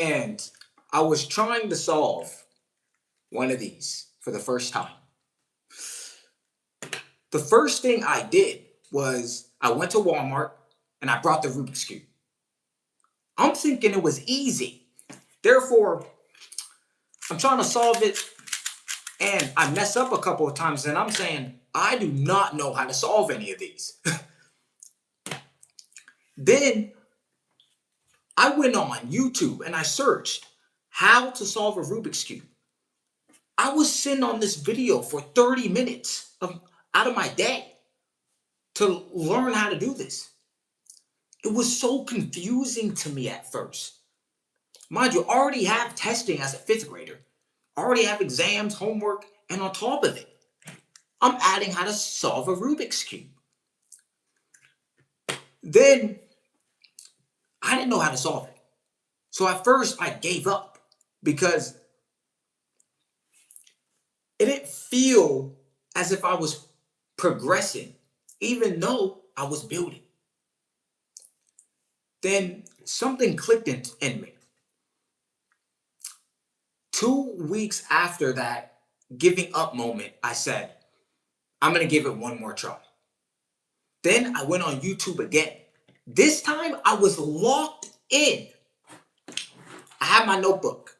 And I was trying to solve one of these for the first time. The first thing I did was I went to Walmart and I brought the Rubik's Cube. I'm thinking it was easy. Therefore, I'm trying to solve it and I mess up a couple of times and I'm saying, I do not know how to solve any of these. Then I went on YouTube and I searched how to solve a Rubik's Cube. I was sitting on this video for 30 minutes out of my day to learn how to do this. It was so confusing to me at first. Mind you, I already have testing as a fifth grader. I already have exams, homework, and on top of it, I'm adding how to solve a Rubik's Cube. Then I didn't know how to solve it. So at first I gave up because it didn't feel as if I was progressing, even though I was building. Then something clicked in me. 2 weeks after that giving up moment, I said, I'm going to give it one more try. Then I went on YouTube again. This time I was locked in. I had my notebook.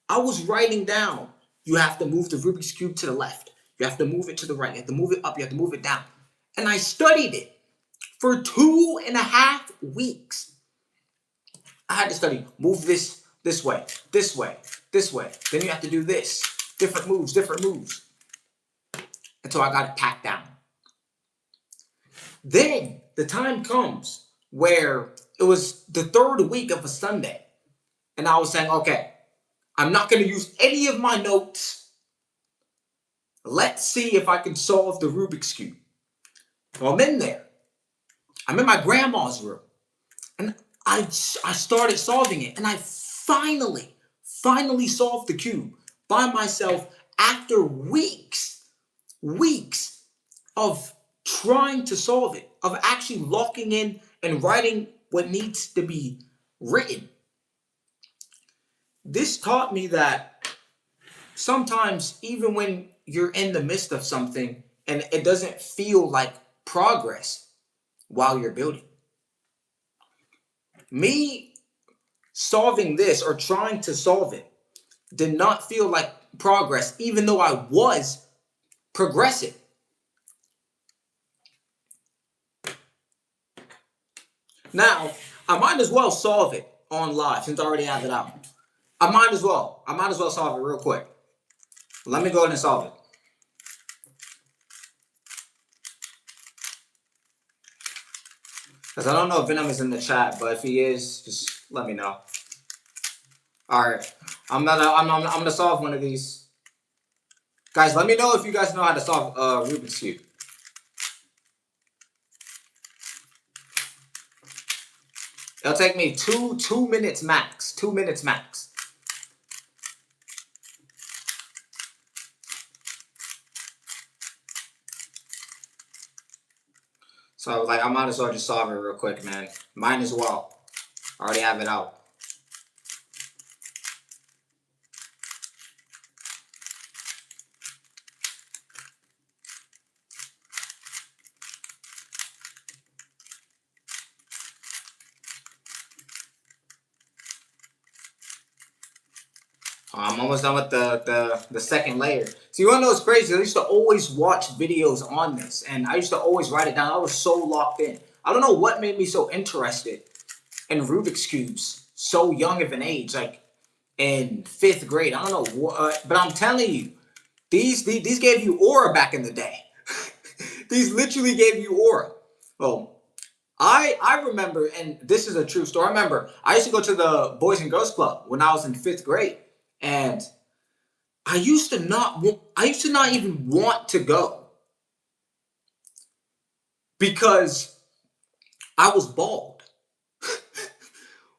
I was writing down, you have to move the Rubik's Cube to the left. You have to move it to the right. You have to move it up. You have to move it down. And I studied it for 2.5 weeks. I had to study, move this way, this way, this way. Then you have to do this. Different moves. Until I got it packed down. Then the time comes where it was the third week of a Sunday. And I was saying, okay, I'm not going to use any of my notes. Let's see if I can solve the Rubik's Cube. Well, I'm in there. I'm in my grandma's room. And I started solving it. And I finally solved the cube by myself after weeks of trying to solve it, of actually locking in and writing what needs to be written. This taught me that sometimes even when you're in the midst of something and it doesn't feel like progress while you're building. Me solving this or trying to solve it did not feel like progress, even though I was progressing. Now, I might as well solve it on live since I already have it out. I might as well solve it real quick. Let me go ahead and solve it. Because I don't know if Venom is in the chat, but if he is, just let me know. All right, I'm gonna solve one of these. Guys, let me know if you guys know how to solve Rubik's Cube. It'll take me two minutes max. 2 minutes max. So I was like, I might as well just solve it real quick, man. Might as well. I already have it out. I'm almost done with the second layer. So you wanna know what's crazy? I used to always watch videos on this, and I used to always write it down. I was so locked in. I don't know what made me so interested in Rubik's Cubes so young of an age, like in 5th grade. I don't know what, but I'm telling you, these gave you aura back in the day. These literally gave you aura. Well, I remember, and this is a true story. I remember I used to go to the Boys and Girls Club when I was in 5th grade. And I used to not even want to go because I was bald.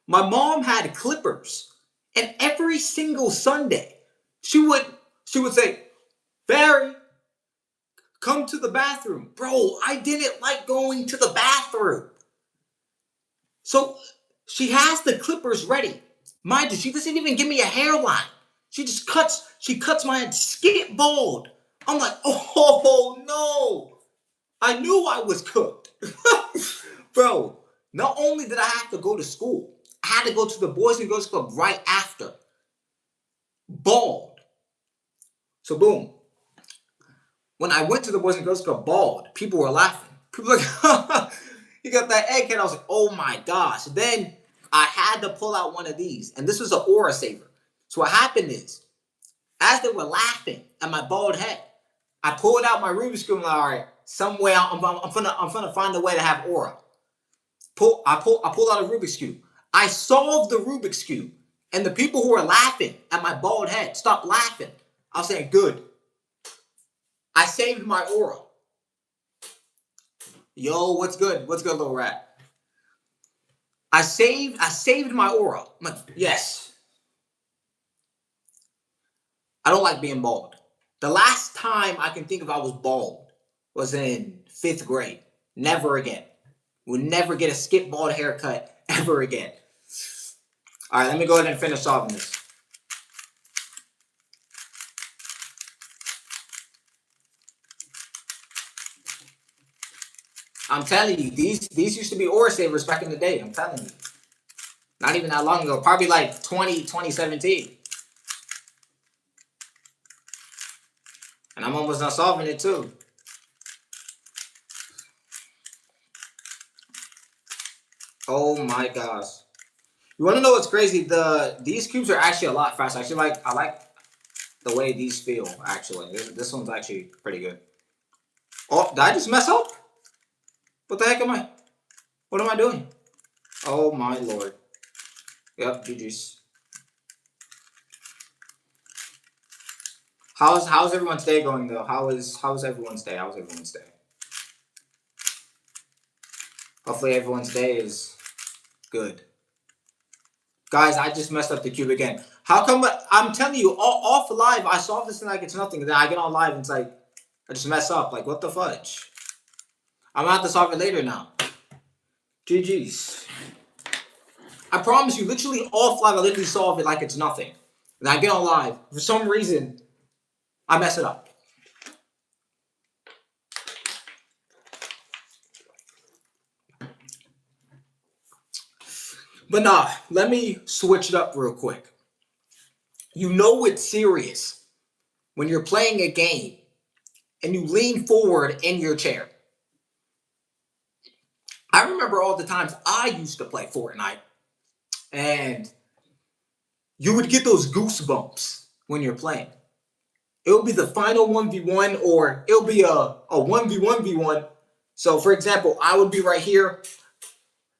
My mom had clippers, and every single Sunday she would say, "Barry, come to the bathroom." Bro, I didn't like going to the bathroom. So she has the clippers ready. Mind you, she doesn't even give me a hairline. She cuts my head skip bald. I'm like, oh no. I knew I was cooked. Bro, not only did I have to go to school, I had to go to the Boys and Girls Club right after. Bald. So boom. When I went to the Boys and Girls Club bald, people were laughing. People were like, you got that egghead. I was like, oh my gosh. Then I had to pull out one of these. And this was an aura saver. So what happened is, as they were laughing at my bald head, I pulled out my Rubik's Cube and like, all right, somewhere I'm gonna find a way to have aura. I pulled out a Rubik's Cube. I solved the Rubik's Cube. And the people who were laughing at my bald head stopped laughing. I was saying, good. I saved my aura. Yo, what's good? What's good, little rat? I saved my aura. I'm like, yes. I don't like being bald. The last time I can think of I was bald was in 5th grade. Never again. We'll never get a skip bald haircut ever again. All right, let me go ahead and finish solving this. I'm telling you, these used to be aura savers back in the day. I'm telling you. Not even that long ago. Probably like 2017. And I'm almost done solving it too. Oh my gosh. You want to know what's crazy? These cubes are actually a lot faster. I like the way these feel, actually. This one's actually pretty good. Oh, did I just mess up? What the heck what am I doing? Oh my lord. Yep, GG's. How's everyone's day going though? How's everyone's day? How's everyone's day? Hopefully everyone's day is good. Guys, I just messed up the cube again. How come? I'm telling you, off live, I solved this and like it's nothing. And then I get on live and it's like, I just mess up. Like, what the fudge? I'm gonna have to solve it later now. GG's. I promise you, literally off live, I literally solve it like it's nothing. And I get on live. For some reason, I mess it up. But nah, let me switch it up real quick. You know it's serious when you're playing a game and you lean forward in your chair. I remember all the times I used to play Fortnite and you would get those goosebumps when you're playing. It'll be the final 1v1 or it'll be a 1v1v1. So for example, I would be right here.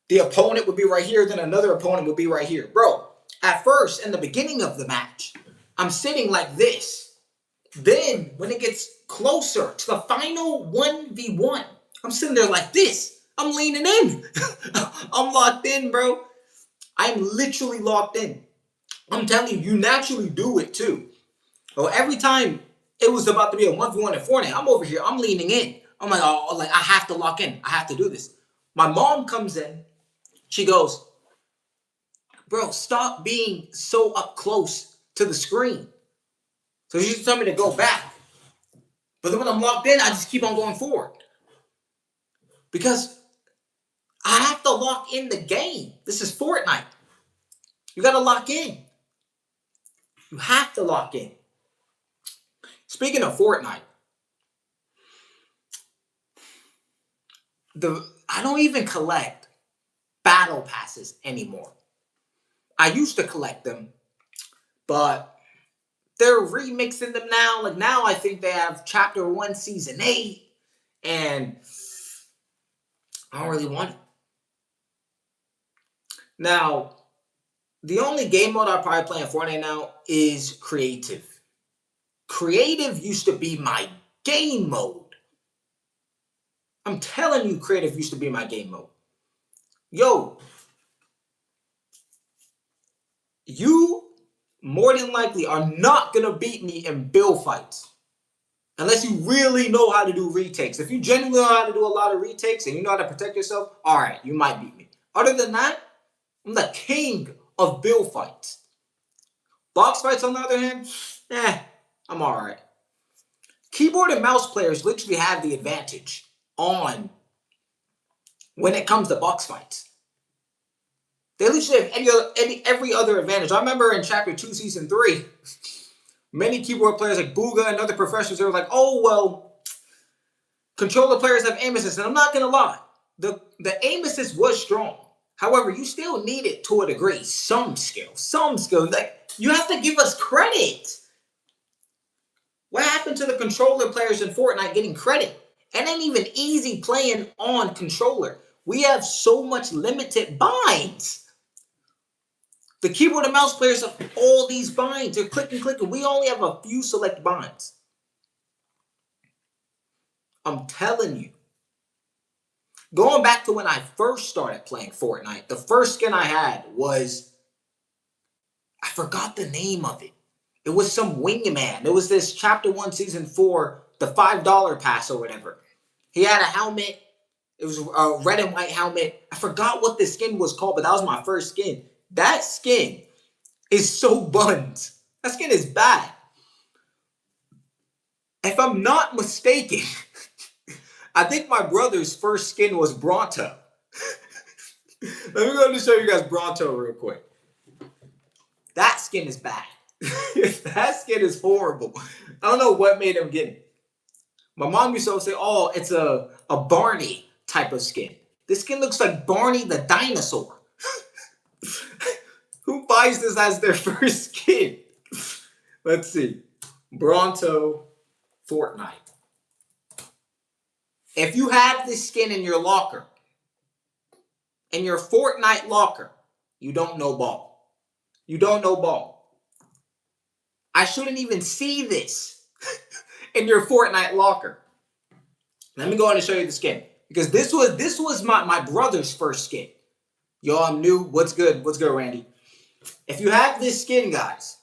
The opponent would be right here. Then another opponent would be right here. Bro, at first, in the beginning of the match, I'm sitting like this. Then when it gets closer to the final 1v1, I'm sitting there like this. I'm leaning in. I'm locked in, bro. I'm literally locked in. I'm telling you, you naturally do it too. So every time it was about to be a 1v1 in Fortnite, I'm over here, I'm leaning in. I'm like, oh, like I have to lock in. I have to do this. My mom comes in. She goes, bro, stop being so up close to the screen. So she used to tell me to go back. But then when I'm locked in, I just keep on going forward. Because I have to lock in the game. This is Fortnite. You got to lock in. You have to lock in. Speaking of Fortnite, I don't even collect battle passes anymore. I used to collect them, but they're remixing them now. Like now I think they have Chapter 1, Season 8, and I don't really want it. Now, the only game mode I probably play in Fortnite now is Creative. Creative used to be my game mode. I'm telling you, Creative used to be my game mode. Yo, you more than likely are not going to beat me in build fights. Unless you really know how to do retakes. If you genuinely know how to do a lot of retakes and you know how to protect yourself, all right, you might beat me. Other than that, I'm the king of build fights. Box fights, on the other hand, I'm all right. Keyboard and mouse players literally have the advantage on when it comes to box fights. They literally have every other advantage. I remember in Chapter 2, Season 3, many keyboard players like Booga and other professionals, they were like, oh, well, controller players have aim assist. And I'm not going to lie, the aim assist was strong. However, you still need it to a degree. Some skill. Like, you have to give us credit. What happened to the controller players in Fortnite getting credit? It ain't even easy playing on controller. We have so much limited binds. The keyboard and mouse players have all these binds. They're clicking. We only have a few select binds. I'm telling you. Going back to when I first started playing Fortnite, the first skin I had was, I forgot the name of it. It was some wingman. It was this Chapter 1, Season 4, the $5 pass or whatever. He had a helmet. It was a red and white helmet. I forgot what the skin was called, but that was my first skin. That skin is so buns. That skin is bad. If I'm not mistaken, I think my brother's first skin was Bronto. Let me go to show you guys Bronto real quick. That skin is bad. That skin is horrible. I don't know what made him get it. My mom used to say, oh, it's a Barney type of skin. This skin looks like Barney the dinosaur. Who buys this as their first skin? Let's see. Bronto Fortnite. If you have this skin in your locker, in your Fortnite locker, you don't know ball. You don't know ball. I shouldn't even see this in your Fortnite locker. Let me go on and show you the skin. Because this was my brother's first skin. Yo, I'm new. What's good? What's good, Randy? If you have this skin, guys,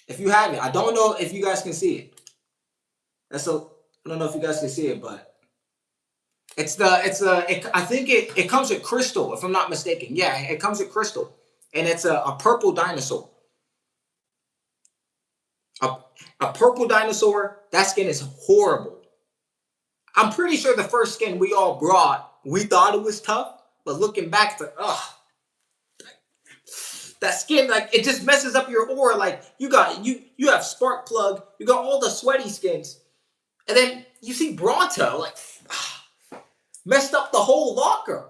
if you have it, I don't know if you guys can see it. I don't know if you guys can see it, but I think it comes with crystal, if I'm not mistaken. Yeah, it comes with crystal. And it's a purple dinosaur. A purple dinosaur, that skin is horrible. I'm pretty sure the first skin we all brought, we thought it was tough, but looking back, it's like, ugh. That skin, like, it just messes up your aura. Like, you have Spark Plug, you got all the sweaty skins, and then you see Bronto, like, messed up the whole locker.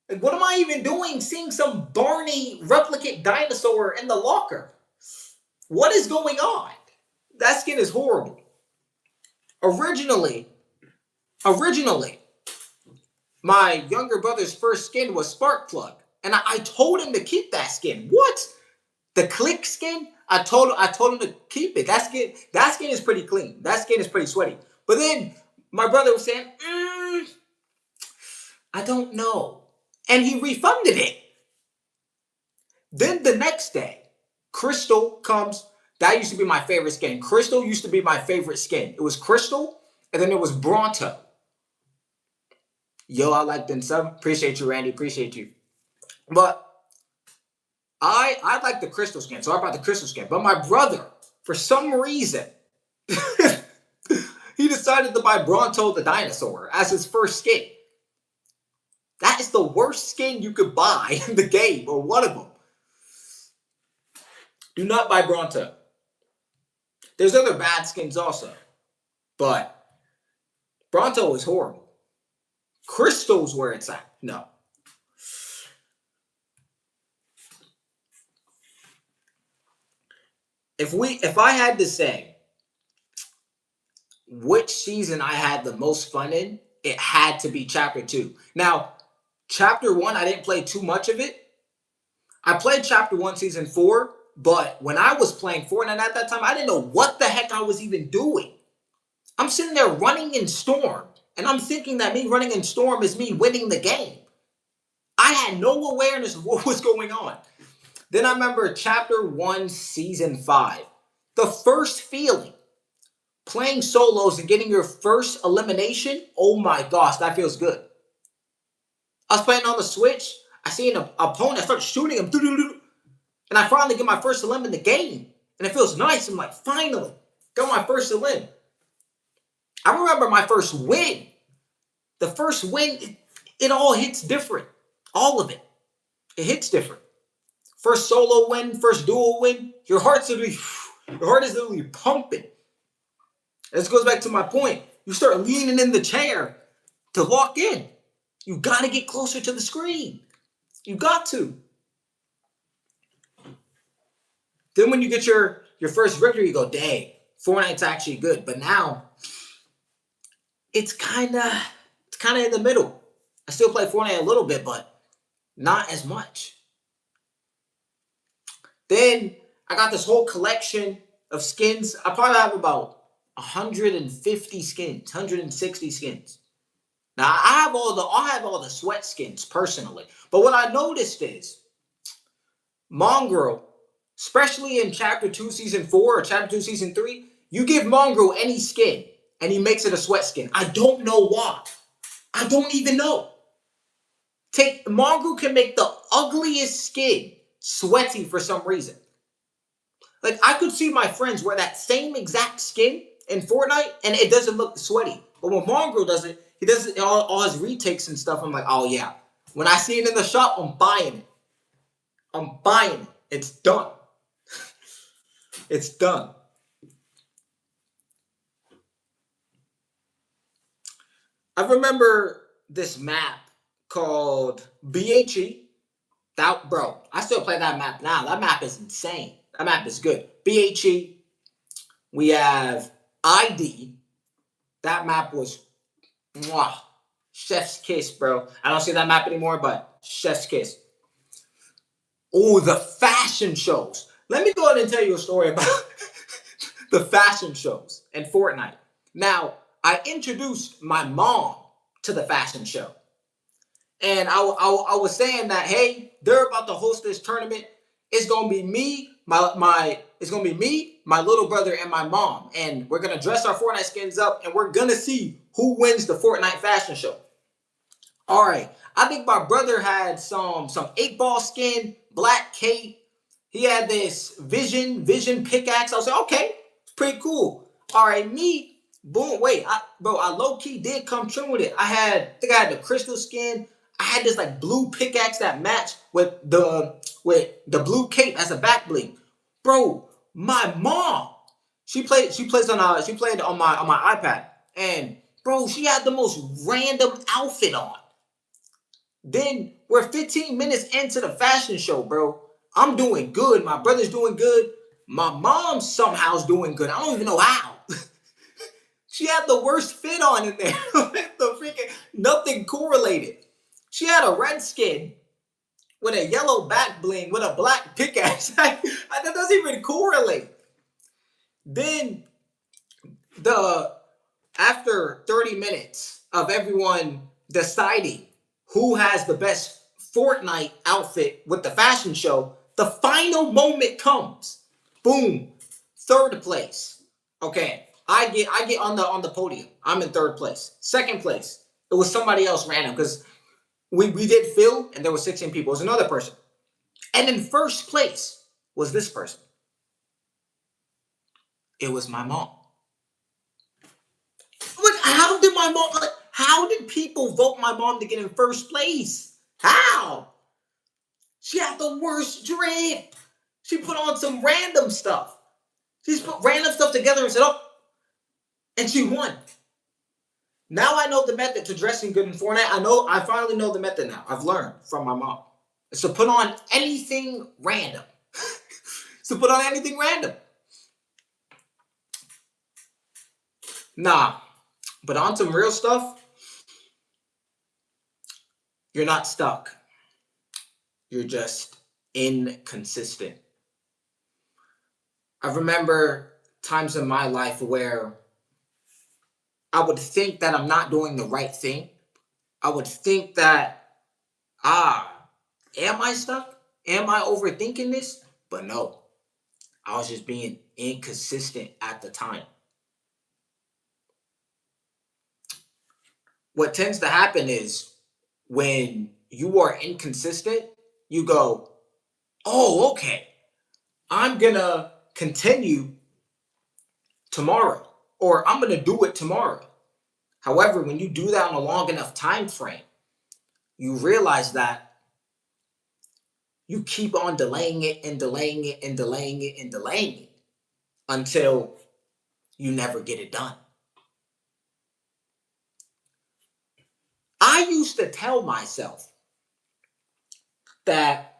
Like, what am I even doing seeing some Barney replicate dinosaur in the locker? What is going on? That skin is horrible. Originally, my younger brother's first skin was Spark Plug. And I told him to keep that skin. What? The click skin? I told him to keep it. That skin is pretty clean. That skin is pretty sweaty. But then my brother was saying, I don't know. And he refunded it. Then the next day, Crystal comes. That used to be my favorite skin. Crystal used to be my favorite skin. It was Crystal, and then it was Bronto. Yo, I like them some. Appreciate you, Randy. Appreciate you. But I like the crystal skin, so I bought the crystal skin. But my brother, for some reason, he decided to buy Bronto the dinosaur as his first skin. That is the worst skin you could buy in the game, or one of them. Do not buy Bronto. There's other bad skins also, but Bronto is horrible. Crystal's where it's at. No. If I had to say which season I had the most fun in, it had to be Chapter 2. Now, Chapter 1, I didn't play too much of it. I played Chapter 1, Season 4, but when I was playing Fortnite at that time, I didn't know what the heck I was even doing. I'm sitting there running in Storm, and I'm thinking that me running in Storm is me winning the game. I had no awareness of what was going on. Then I remember Chapter 1, Season 5. The first feeling, playing solos and getting your first elimination, oh my gosh, that feels good. I was playing on the Switch. I see an opponent, I start shooting him, and I finally get my first elim in the game. And it feels nice. I'm like, finally, got my first win. I remember my first win. The first win, it all hits different. All of it. It hits different. First solo win, first duo win, your heart is literally pumping. This goes back to my point. You start leaning in the chair to lock in. You got to get closer to the screen. You got to. Then when you get your first victory, you go, dang, Fortnite's actually good. But now, it's kind of in the middle. I still play Fortnite a little bit, but not as much. Then I got this whole collection of skins. I probably have about 150 skins, 160 skins. Now I have all the sweat skins personally. But what I noticed is Mongraal, especially in Chapter 2, Season 4 or Chapter 2, Season 3, you give Mongraal any skin and he makes it a sweat skin. I don't know why. I don't even know. Mongraal can make the ugliest skin sweaty for some reason. Like, I could see my friends wear that same exact skin in Fortnite and it doesn't look sweaty. But when Mongraal does it, he does it all his retakes and stuff. I'm like, oh yeah. When I see it in the shop, I'm buying it. I'm buying it. It's done. It's done. I remember this map called BHE. Bro, I still play that map now. That map is insane. That map is good. BHE. We have ID. That map was mwah, chef's kiss, bro. I don't see that map anymore, but chef's kiss. Oh, the fashion shows. Let me go ahead and tell you a story about the fashion shows in Fortnite. Now, I introduced my mom to the fashion show. And I was saying that, hey, they're about to host this tournament. It's gonna be me, my little brother, and my mom. And we're gonna dress our Fortnite skins up and we're gonna see who wins the Fortnite fashion show. All right. I think my brother had some 8-ball skin, black cape. He had this vision pickaxe. I was like, okay, it's pretty cool. All right, me, boom, wait, I low-key did come true with it. I think I had the crystal skin. I had this like blue pickaxe that matched with the blue cape as a back bling. Bro, my mom, she played on my iPad. And bro, she had the most random outfit on. Then we're 15 minutes into the fashion show, bro. I'm doing good. My brother's doing good. My mom somehow's doing good. I don't even know how. She had the worst fit on in there. Nothing correlated. She had a red skin with a yellow back bling with a black pickaxe. That doesn't even correlate. Then after 30 minutes of everyone deciding who has the best Fortnite outfit with the fashion show, the final moment comes. Boom. Third place. Okay. I get on the podium. I'm in third place. Second place, it was somebody else random because we did fill and there were 16 people. It was another person. And in first place was this person. It was my mom. Like, how did people vote my mom to get in first place? How? She had the worst drip. She put on some random stuff. She just put random stuff together and said, oh, and she won. Now I know the method to dressing good in Fortnite. I finally know the method now. I've learned from my mom. It's to put on anything random. It's to put on anything random. Nah, but on some real stuff, you're not stuck. You're just inconsistent. I remember times in my life where I would think that I'm not doing the right thing. I would think that, am I stuck? Am I overthinking this? But no, I was just being inconsistent at the time. What tends to happen is when you are inconsistent, you go, oh, okay, I'm gonna continue tomorrow, or I'm going to do it tomorrow. However, when you do that on a long enough time frame, you realize that you keep on delaying it and delaying it and delaying it and delaying it until you never get it done. I used to tell myself that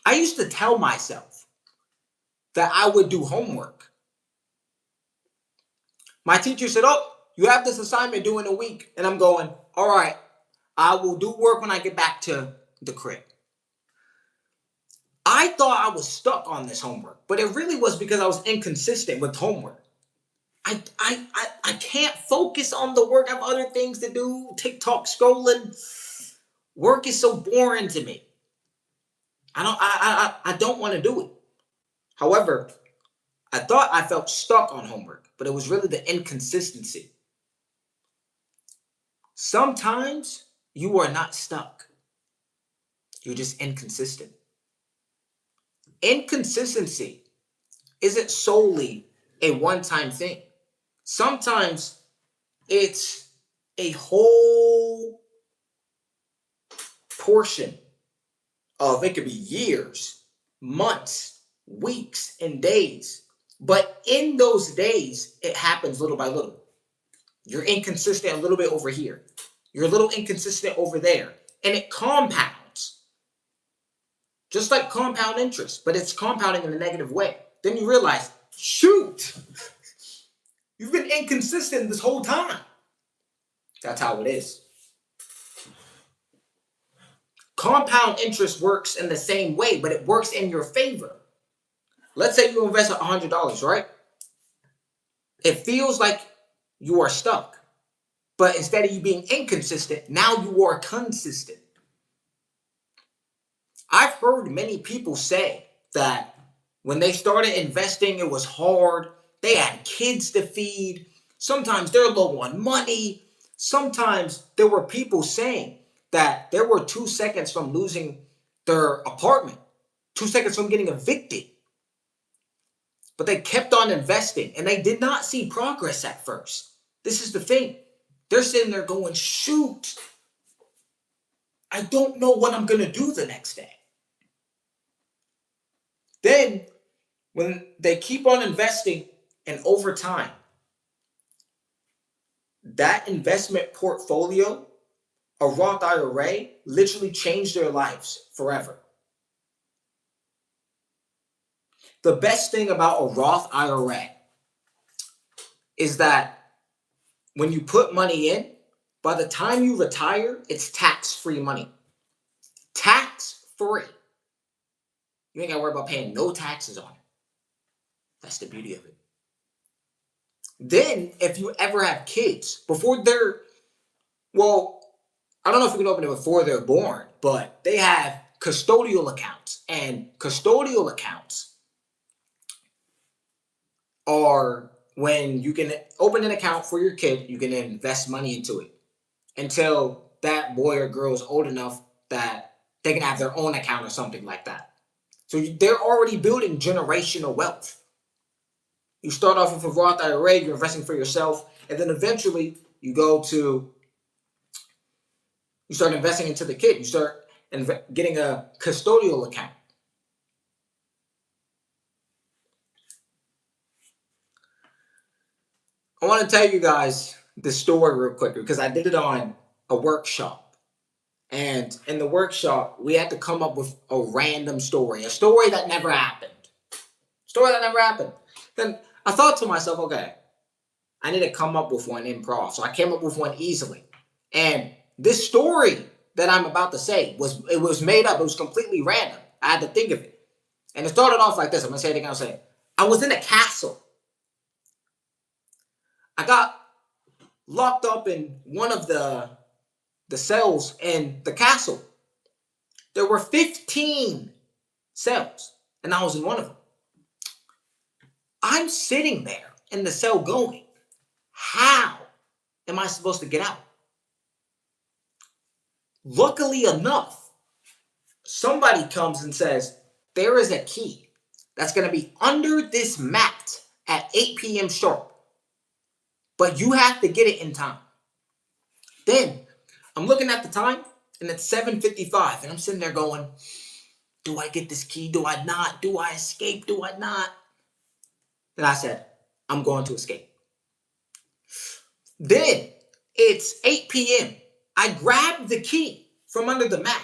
I would do homework. My teacher said, "Oh, you have this assignment due in a week." And I'm going, "All right, I will do work when I get back to the crib." I thought I was stuck on this homework, but it really was because I was inconsistent with homework. I can't focus on the work. I have other things to do. TikTok scrolling. Work is so boring to me. I don't want to do it. However, I thought I felt stuck on homework, but it was really the inconsistency. Sometimes you are not stuck. You're just inconsistent. Inconsistency isn't solely a one-time thing. Sometimes it's a whole portion of, it could be years, months, weeks, and days. But in those days, it happens little by little. You're inconsistent a little bit over here. You're a little inconsistent over there. And it compounds. Just like compound interest, but it's compounding in a negative way. Then you realize, shoot, you've been inconsistent this whole time. That's how it is. Compound interest works in the same way, but it works in your favor. Let's say you invest $100, right? It feels like you are stuck. But instead of you being inconsistent, now you are consistent. I've heard many people say that when they started investing, it was hard. They had kids to feed. Sometimes they're low on money. Sometimes there were people saying that they were 2 seconds from losing their apartment, 2 seconds from getting evicted. But they kept on investing and they did not see progress at first. This is the thing. They're sitting there going, shoot, I don't know what I'm going to do the next day. Then, when they keep on investing and over time, that investment portfolio, a Roth IRA, literally changed their lives forever. The best thing about a Roth IRA is that when you put money in, by the time you retire, it's tax-free money. Tax-free. You ain't got to worry about paying no taxes on it. That's the beauty of it. Then, if you ever have kids, before they're, well, I don't know if you can open it before they're born, but they have custodial accounts. And custodial accounts are when you can open an account for your kid, you can invest money into it until that boy or girl is old enough that they can have their own account or something like that. So they're already building generational wealth. You start off with a Roth IRA, you're investing for yourself, and then eventually you start investing into the kid. You start getting a custodial account. I want to tell you guys this story real quick because I did it on a workshop. And in the workshop, we had to come up with a random story, a story that never happened. Then I thought to myself, okay, I need to come up with one improv. So I came up with one easily. And this story that I'm about to say was made up. It was completely random. I had to think of it. And it started off like this. I'm going to say it again. I'll say it. I was in a castle. I got locked up in one of the cells in the castle. There were 15 cells, and I was in one of them. I'm sitting there in the cell going, how am I supposed to get out? Luckily enough, somebody comes and says, there is a key that's going to be under this mat at 8 p.m. sharp, but you have to get it in time. Then I'm looking at the time, and it's 7:55, and I'm sitting there going, do I get this key? Do I not? Do I escape? Do I not? Then I said, I'm going to escape. Then it's 8 p.m. I grabbed the key from under the mat.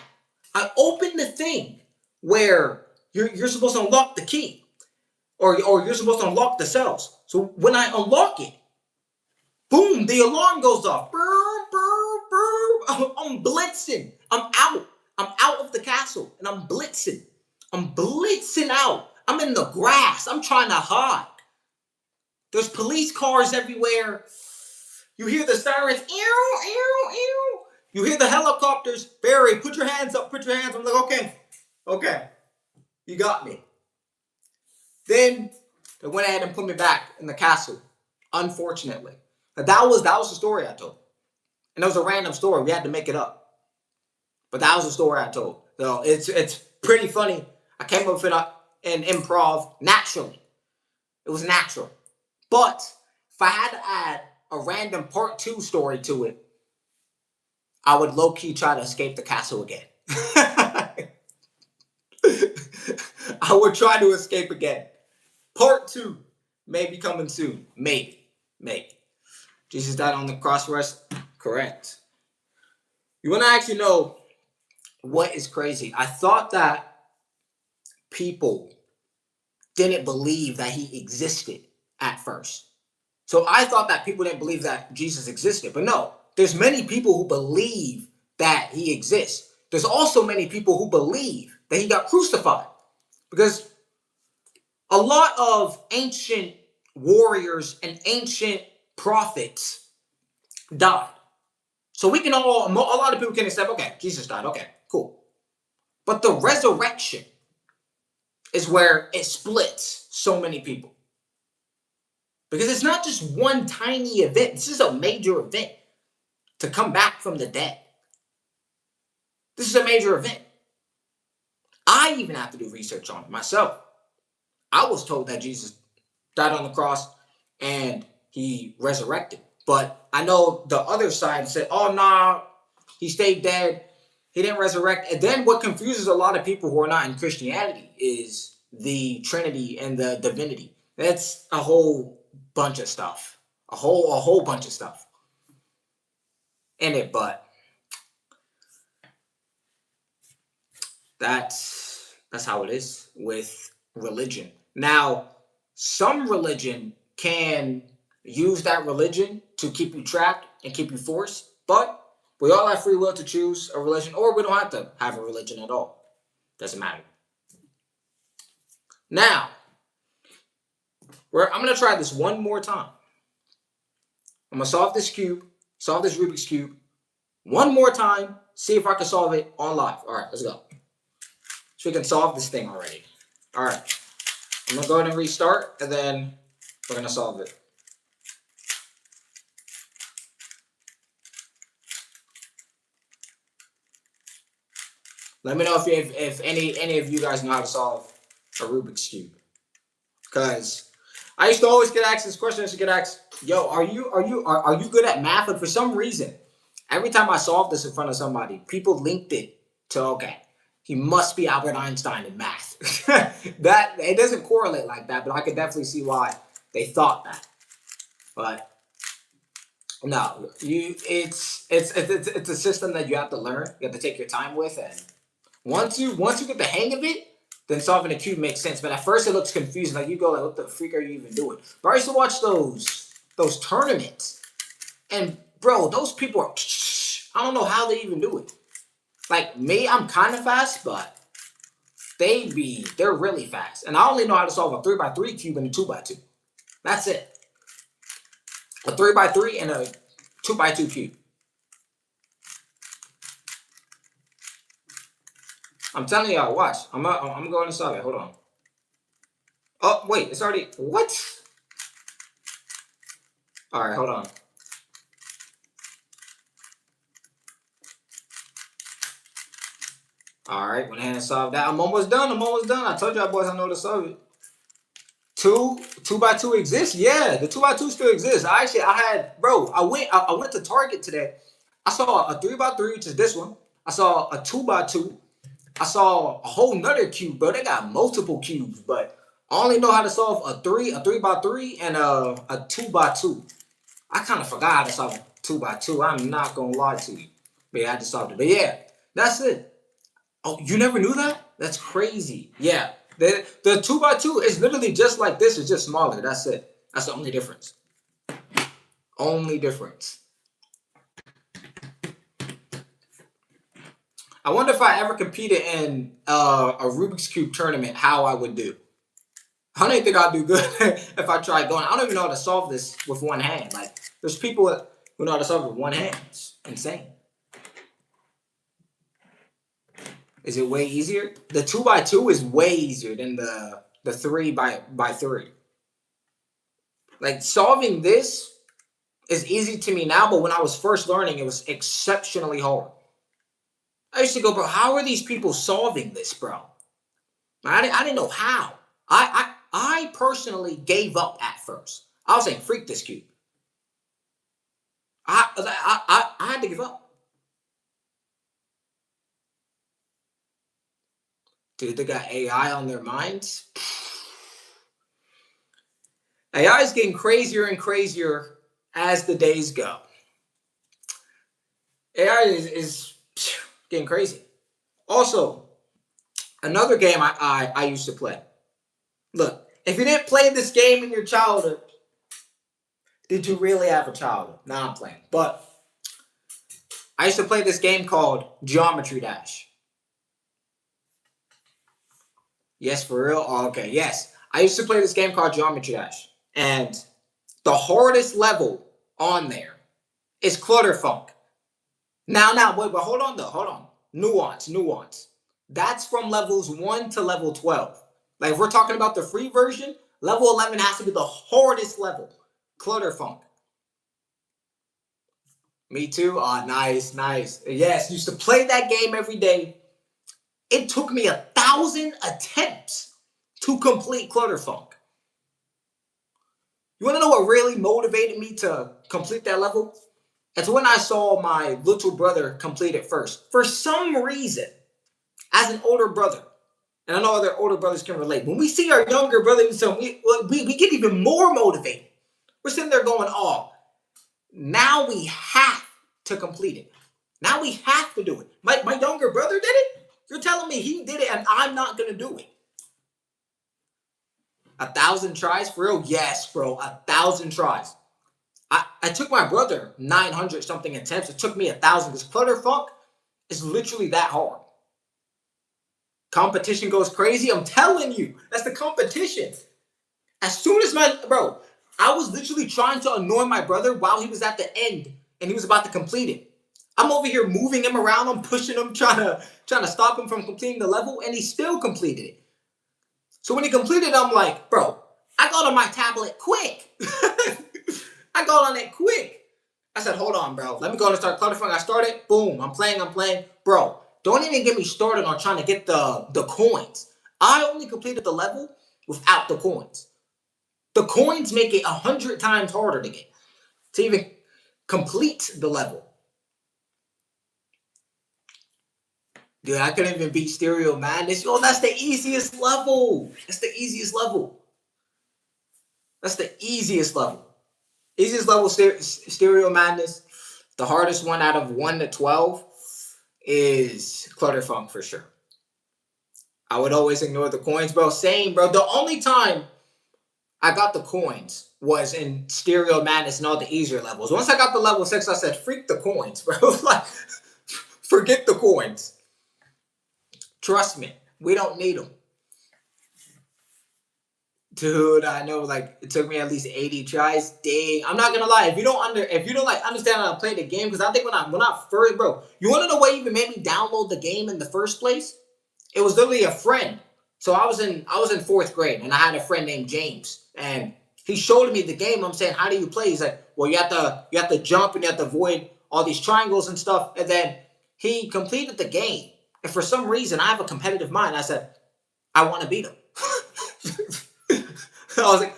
I opened the thing where you're supposed to unlock the key, or you're supposed to unlock the cells. So when I unlock it, boom, the alarm goes off. Brr, brr, brr. I'm blitzing. I'm out. I'm out of the castle, and I'm blitzing. I'm blitzing out. I'm in the grass. I'm trying to hide. There's police cars everywhere. You hear the sirens. Ew, ew, ew. You hear the helicopters. Barry, put your hands up. Put your hands up. I'm like, okay. Okay. You got me. Then they went ahead and put me back in the castle, unfortunately. But that was the story I told. And it was a random story. We had to make it up. But that was the story I told. So it's pretty funny. I came up with it in improv naturally. It was natural. But if I had to add a random part 2 story to it, I would low-key try to escape the castle again. I would try to escape again. Part 2 may be coming soon. Maybe. Jesus died on the cross for us? Correct. You want to actually know what is crazy? I thought that people didn't believe that he existed at first. So I thought that people didn't believe that Jesus existed. But no, there's many people who believe that he exists. There's also many people who believe that he got crucified. Because a lot of ancient warriors and ancient prophets died. So we can a lot of people can accept, okay, Jesus died, okay, cool. But the resurrection is where it splits so many people. Because it's not just one tiny event. This is a major event to come back from the dead. This is a major event. I even have to do research on it myself. I was told that Jesus died on the cross and he resurrected. But I know the other side said, oh, nah, he stayed dead. He didn't resurrect. And then what confuses a lot of people who are not in Christianity is the Trinity and the divinity. That's a whole bunch of stuff. A whole bunch of stuff in it, but that's how it is with religion. Now, some religion can use that religion to keep you trapped and keep you forced, but we all have free will to choose a religion, or we don't have to have a religion at all. Doesn't matter. Now, I'm going to try this one more time. I'm going to solve this Rubik's Cube, one more time, see if I can solve it on live. All right, let's go. So we can solve this thing already. All right. I'm going to go ahead and restart, and then we're going to solve it. Let me know if any of you guys know how to solve a Rubik's Cube. Because I used to always get asked this question. I used to get asked, yo, are you good at math? And for some reason, every time I solved this in front of somebody, people linked it to, okay, he must be Albert Einstein in math. That it doesn't correlate like that, but I could definitely see why they thought that. But no, it's a system that you have to learn. You have to take your time with, and once you get the hang of it, then solving a cube makes sense. But at first it looks confusing. Like you go like, what the freak are you even doing? But I used to watch those tournaments. And bro, those people are, I don't know how they even do it. Like me, I'm kind of fast, but they're really fast. And I only know how to solve a 3x3 cube and a 2x2. That's it. A 3x3 and a 2x2 cube. I'm telling y'all, watch. I'm going to solve it. Hold on. Oh, wait. It's already... What? All right, hold on. All right, went ahead and solved that. I'm almost done. I told y'all boys I know to solve it. Two by two exists. Yeah, the 2x2 still exists. I had, bro. I went to Target today. I saw a 3x3, which is this one. I saw a 2x2. I saw a whole nother cube, bro. They got multiple cubes, but I only know how to solve a 3x3, and a 2x2. I kind of forgot how to solve a 2x2. I'm not gonna lie to you, but yeah, I just solved it. But yeah, that's it. Oh, you never knew that? That's crazy. Yeah, the 2x2 is literally just like this. It's just smaller. That's it. That's the only difference. Only difference. I wonder if I ever competed in a Rubik's Cube tournament, how I would do. I don't even think I'd do good if I tried going. I don't even know how to solve this with one hand. Like, there's people who know how to solve it with one hand. It's insane. Is it way easier? The 2x2 is way easier than the 3x3. Like, solving this is easy to me now, but when I was first learning, it was exceptionally hard. I used to go, bro, how are these people solving this, bro? I didn't know how. I personally gave up at first. I was saying, freak this cube. I had to give up. Dude, they got AI on their minds. AI is getting crazier and crazier as the days go. AI is getting crazy. Also, another game I used to play. Look, if you didn't play this game in your childhood, did you really have a childhood? Nah, I'm playing. But I used to play this game called Geometry Dash. Yes, for real? Oh, okay, yes. I used to play this game called Geometry Dash. And the hardest level on there is Clutterfunk. Now, wait, but hold on though, hold on. Nuance. That's from levels 1 to level 12. Like, if we're talking about the free version, level 11 has to be the hardest level. Clutterfunk. Me too? Oh, nice. Yes, used to play that game every day. It took me 1,000 attempts to complete Clutterfunk. You want to know what really motivated me to complete that level? It's when I saw my little brother complete it first. For some reason, as an older brother, and I know other older brothers can relate, when we see our younger brother, we get even more motivated. We're sitting there going, oh, now we have to complete it. Now we have to do it. My younger brother did it? You're telling me he did it and I'm not going to do it? 1,000 tries? For real? Yes, bro. 1,000 tries. I took my brother 900 something attempts. It took me 1,000 because Clutterfunk is literally that hard. Competition goes crazy. I'm telling you, that's the competition. As soon as I was literally trying to annoy my brother while he was at the end and he was about to complete it. I'm over here moving him around. I'm pushing him, trying to stop him from completing the level, and he still completed it. So when he completed it, I'm like, bro, I got on my tablet quick. I got on it quick. I said, hold on, bro. Let me go and start Clutterfunk. I started. Boom. I'm playing. Bro, don't even get me started on trying to get the coins. I only completed the level without the coins. The coins make it 100 times harder to get. To even complete the level. Dude, I couldn't even beat Stereo Madness. Yo, that's the easiest level. That's the easiest level. Easiest level, Stereo Madness. The hardest one out of 1 to 12 is Clutterfunk for sure. I would always ignore the coins, bro. Same, bro. The only time I got the coins was in Stereo Madness and all the easier levels. Once I got the level 6, I said, freak the coins, bro. Like, forget the coins. Trust me, we don't need them. Dude, I know, like, it took me at least 80 tries. Dang, I'm not gonna lie. If you don't understand how to play the game, because I think when I first, bro, you want to know what even made me download the game in the first place? It was literally a friend. So I was in 4th grade, and I had a friend named James, and he showed me the game. I'm saying, how do you play? He's like, well, you have to jump and you have to avoid all these triangles and stuff. And then he completed the game And for some reason, I have a competitive mind. I said, I want to beat him. I was like,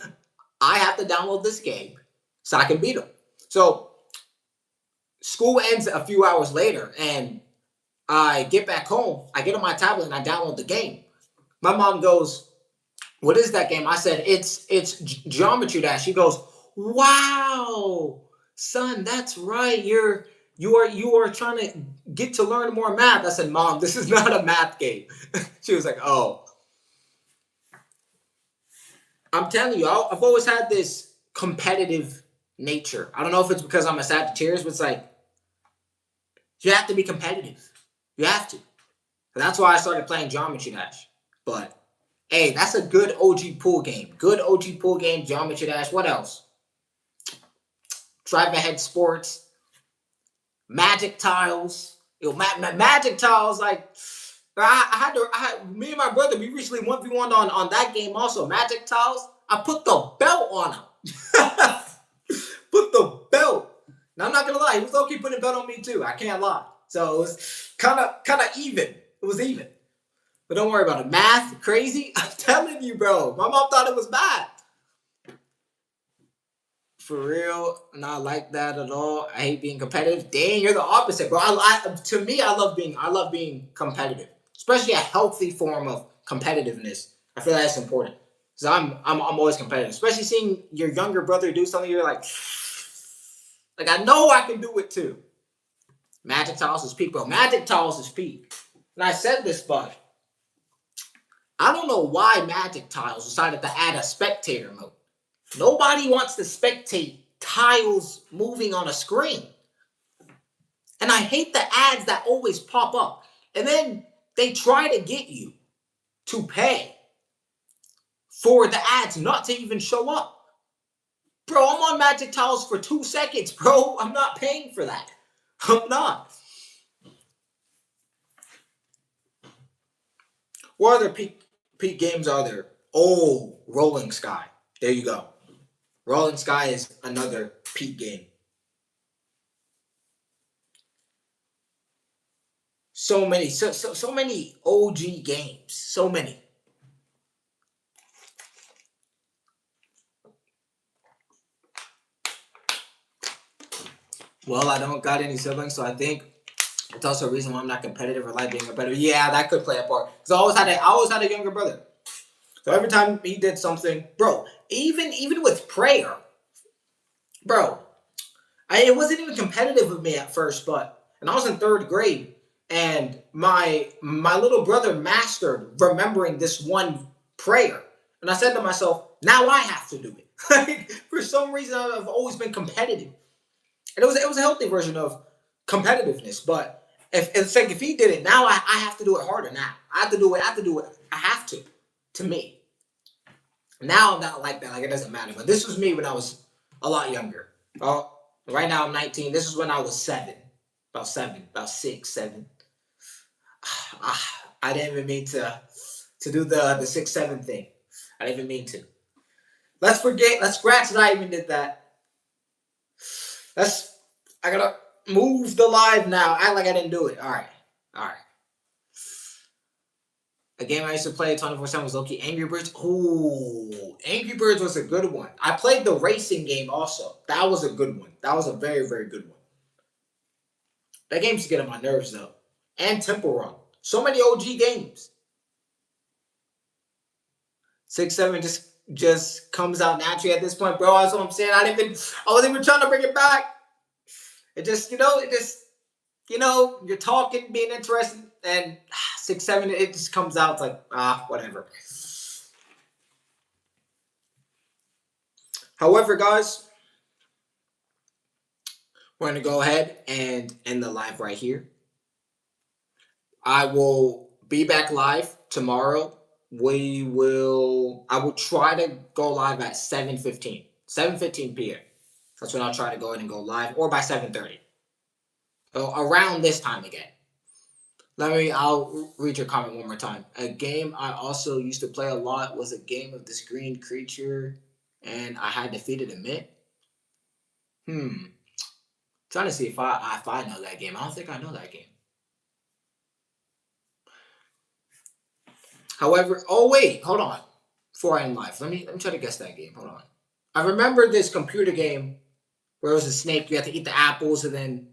I have to download this game so I can beat him. So school ends a few hours later, and I get back home. I get on my tablet and I download the game. My mom goes, "What is that game?" I said, "It's Geometry Dash." She goes, "Wow, son, that's right. You are trying to get to learn more math." I said, "Mom, this is not a math game." She was like, "Oh." I'm telling you, I've always had this competitive nature. I don't know if it's because I'm a Sagittarius, but it's like you have to be competitive. You have to. And that's why I started playing Geometry Dash. But hey, that's a good OG pool game. Good OG pool game, Geometry Dash. What else? Drive Ahead Sports, Magic Tiles. Yo, Magic Tiles, like me and my brother, we recently 1v1 on that game also. Magic Tiles. I put the belt on him. Put the belt. Now I'm not gonna lie, he was okay putting a belt on me too. I can't lie. So it was kind of even. It was even. But don't worry about it. Math, crazy. I'm telling you, bro. My mom thought it was bad. For real, not like that at all. I hate being competitive. Dang, you're the opposite, bro. To me, I love being competitive, especially a healthy form of competitiveness. I feel that's important. So I'm always competitive, especially seeing your younger brother do something. You're like I know I can do it too. Magic Tiles is peak, bro. Magic Tiles is peak. And I said this, but I don't know why Magic Tiles decided to add a spectator mode. Nobody wants to spectate tiles moving on a screen. And I hate the ads that always pop up. And then they try to get you to pay for the ads not to even show up. Bro, I'm on Magic Tiles for 2 seconds, bro. I'm not paying for that. I'm not. What other peak games are there? Oh, Rolling Sky. There you go. Rolling Sky is another peak game. So many, so many OG games. So many. Well, I don't got any siblings, so I think it's also a reason why I'm not competitive or like being competitive. Yeah, that could play a part. Because I always had a younger brother. So every time he did something, bro, even with prayer, bro, it wasn't even competitive with me at first, but and I was in 3rd grade, and my little brother mastered remembering this one prayer, and I said to myself, now I have to do it. Like, for some reason, I've always been competitive, and it was a healthy version of competitiveness. But if it's like if he did it, now I have to do it harder. Now I have to do it. I have to do it. I have to. To me, now I'm not like that. Like it doesn't matter. But this was me when I was a lot younger. Well, right now I'm 19. This is when I was 7, about 6, 7. I didn't even mean to do the 6, 7 thing. I didn't even mean to. Let's scratch that I even did that. I gotta move the live now. Act like I didn't do it. All right. All right. A game I used to play 24/7 was Loki Angry Birds. Ooh, Angry Birds was a good one. I played the racing game also. That was a good one. That was a very, very good one. That game used to get on my nerves though. And Temple Run. So many OG games. 6, 7 just comes out naturally at this point, bro. That's what I'm saying. I wasn't even trying to bring it back. You're talking, being interested, and 6, 7, it just comes out. It's like, whatever. However, guys, we're going to go ahead and end the live right here. I will be back live tomorrow. I will try to go live at 7:15 p.m. That's when I'll try to go in and go live, or by 7:30. So around this time again. I'll read your comment one more time. A game I also used to play a lot was a game of this green creature, and I had defeated a myth. Trying to see if I know that game. I don't think I know that game. However, oh wait, hold on. Before I end life, let me try to guess that game. Hold on. I remember this computer game where it was a snake. You had to eat the apples, and then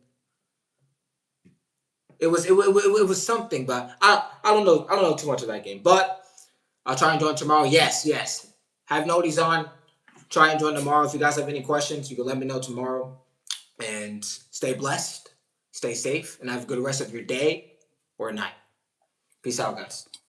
it was something. But I don't know. I don't know too much of that game. But I'll try and join tomorrow. Yes, yes. Have noties on. Try and join tomorrow. If you guys have any questions, you can let me know tomorrow. And stay blessed, stay safe, and have a good rest of your day or night. Peace out, guys.